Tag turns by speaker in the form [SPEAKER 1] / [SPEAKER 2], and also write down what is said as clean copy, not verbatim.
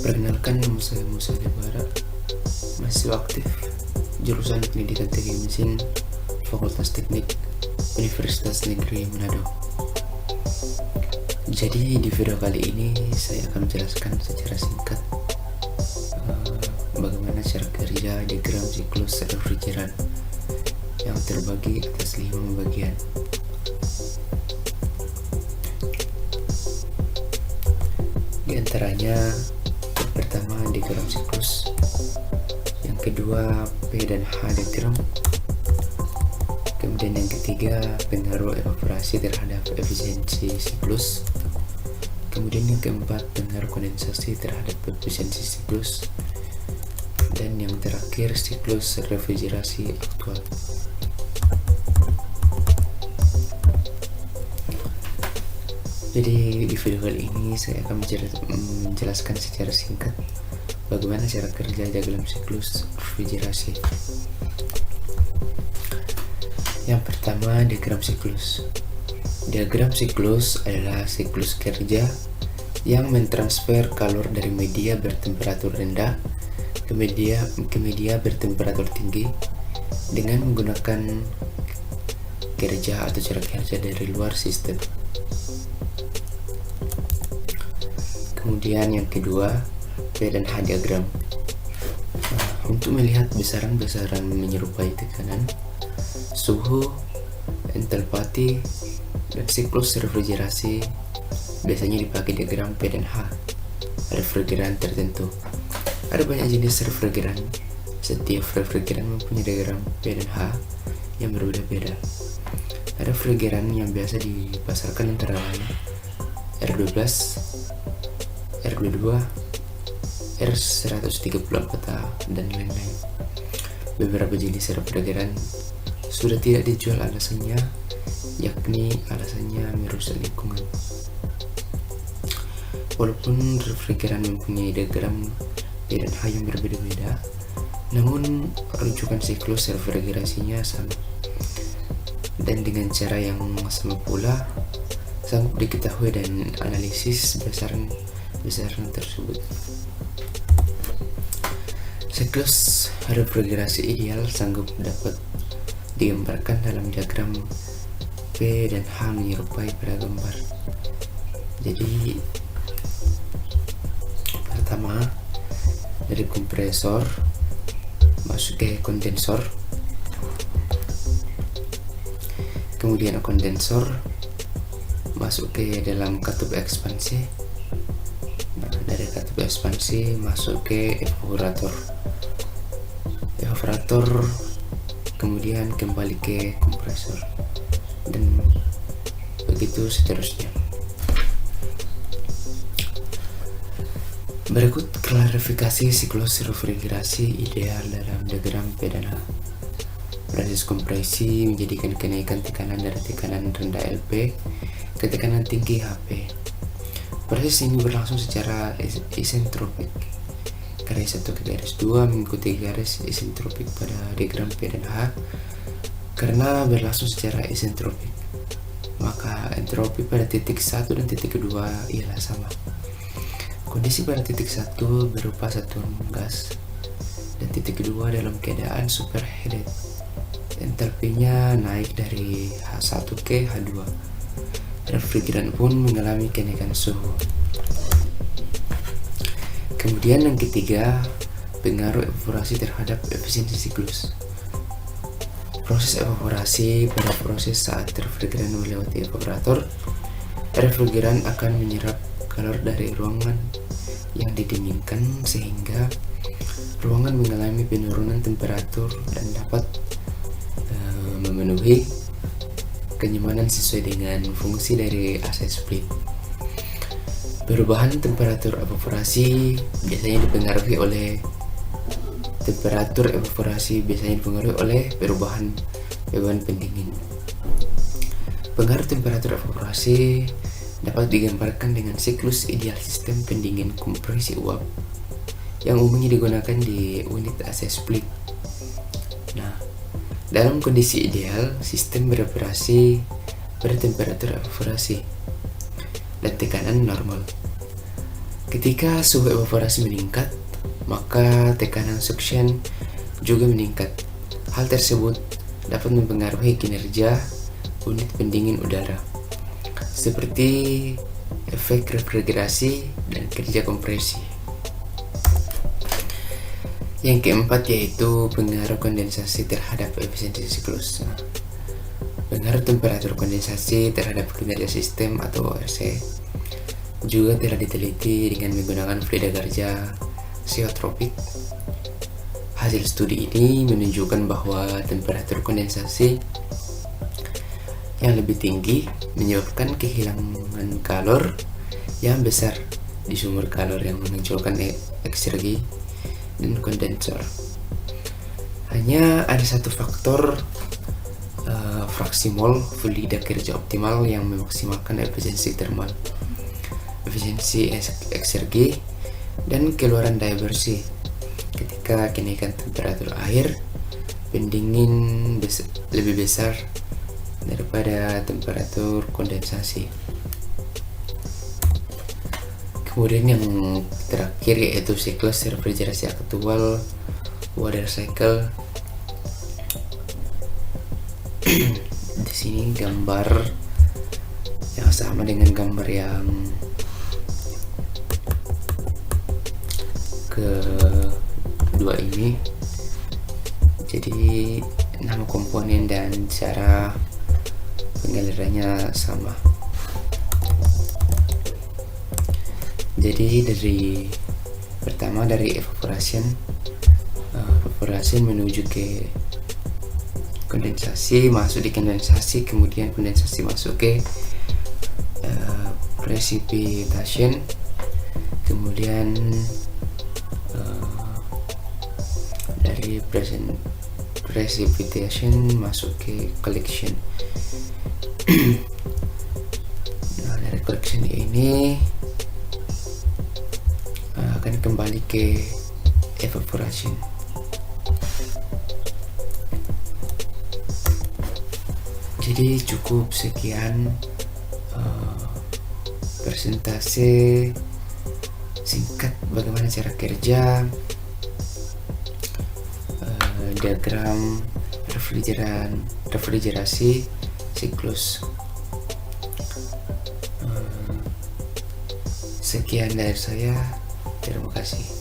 [SPEAKER 1] Perkenalkan, nama saya Musa Lebara, mahasiswa aktif jurusan Pendidikan Teknik Mesin, Fakultas Teknik Universitas Negeri Manado. Jadi di video kali ini saya akan menjelaskan secara singkat bagaimana cara kerja diagram siklus refrigeran yang terbagi atas 5 bagian. Di antaranya, yang pertama diagram siklus, yang kedua P dan H diagram, kemudian yang ketiga pengaruh evaporasi terhadap efisiensi siklus, kemudian yang keempat pengaruh kondensasi terhadap efisiensi siklus, dan yang terakhir siklus refrigerasi aktual. Jadi di video kali ini saya akan menjelaskan secara singkat bagaimana cara kerja diagram siklus refrigerasi. Yang pertama, diagram siklus. Diagram siklus adalah siklus kerja yang mentransfer kalor dari media bertemperatur rendah ke media bertemperatur tinggi dengan menggunakan kerja atau cara kerja dari luar sistem. Kemudian yang kedua, P dan H diagram. Untuk melihat besaran-besaran menyerupai tekanan, suhu, entalpi, dan siklus refrigerasi biasanya dipakai diagram P dan H refrigeran tertentu. Ada banyak jenis refrigeran. Setiap refrigeran mempunyai diagram P dan H yang berbeda-beda. Refrigeran yang biasa dipasarkan antara lain R12, R22, R134A, dan lain-lain. Beberapa jenis refrigeran sudah tidak dijual alasannya, yakni alasannya merusak lingkungan. Walaupun refrigeran mempunyai diagram P dan H yang berbeda-beda, namun rujukan siklus refrigerasinya sama. Dan dengan cara yang sama pula sanggup diketahui dan analisis besaran tersebut. Siklus refrigerasi ideal sanggup dapat digambarkan dalam diagram P dan H menyerupai pada gambar. Jadi pertama, dari kompresor masuk ke kondensor, kemudian kondensor masuk ke dalam katup ekspansi. Dari katup ekspansi masuk ke evaporator, kemudian kembali ke kompresor, dan begitu seterusnya. Berikut klarifikasi siklus refrigerasi ideal dalam diagram P dan H. Proses kompresi menjadikan kenaikan tekanan dari tekanan rendah LP ke tekanan tinggi HP. Proses ini berlangsung secara isentropik. Garis 1 ke garis 2 mengikuti garis isentropik pada diagram P dan H. Karena berlangsung secara isentropik, maka entropi pada titik 1 dan titik 2 ialah sama. Kondisi pada titik 1 berupa satuan gas dan titik 2 dalam keadaan superheated. Entalpinya naik dari H1 ke H2. Refrigeran pun mengalami kenaikan suhu. Kemudian yang ketiga, pengaruh evaporasi terhadap efisiensi siklus. Proses evaporasi pada proses saat refrigeran melewati evaporator, refrigeran akan menyerap kalor dari ruangan yang didinginkan sehingga ruangan mengalami penurunan temperatur dan dapat memenuhi kenyamanan sesuai dengan fungsi dari AC split. Perubahan temperatur evaporasi biasanya dipengaruhi oleh perubahan beban pendingin. Pengaruh temperatur evaporasi dapat digambarkan dengan siklus ideal sistem pendingin kompresi uap yang umumnya digunakan di unit AC split. Nah, dalam kondisi ideal, sistem beroperasi pada temperatur evaporasi dan tekanan normal. Ketika suhu evaporasi meningkat, maka tekanan suction juga meningkat. Hal tersebut dapat mempengaruhi kinerja unit pendingin udara, seperti efek refrigerasi dan kerja kompresi. Yang keempat yaitu pengaruh kondensasi terhadap efisiensi siklus. Pengaruh temperatur kondensasi terhadap kinerja sistem atau ORC juga telah diteliti dengan menggunakan fluida garja zeotropik. Hasil studi ini menunjukkan bahwa temperatur kondensasi yang lebih tinggi menyebabkan kehilangan kalor yang besar di sumber kalor yang memunculkan eksergi dan kondensor. Hanya ada satu faktor, fraksi mol fluida kerja optimal yang memaksimalkan efisiensi termal, efisiensi eksergi, dan keluaran daya bersih ketika kenaikan temperatur air pendingin lebih besar daripada temperatur kondensasi. Kemudian yang terakhir yaitu siklus refrigerasi aktual, water cycle. Di sini gambar yang sama dengan gambar yang kedua ini. Jadi nama komponen dan cara pengalirannya sama. Jadi pertama dari evaporation menuju ke kondensasi, masuk di kondensasi, kemudian kondensasi masuk ke precipitation, kemudian dari precipitation masuk ke collection. Nah, dari collection ini akan kembali ke evaporation. Jadi cukup sekian persentase singkat bagaimana cara kerja diagram refrigerasi siklus. Sekian dari saya, terima kasih.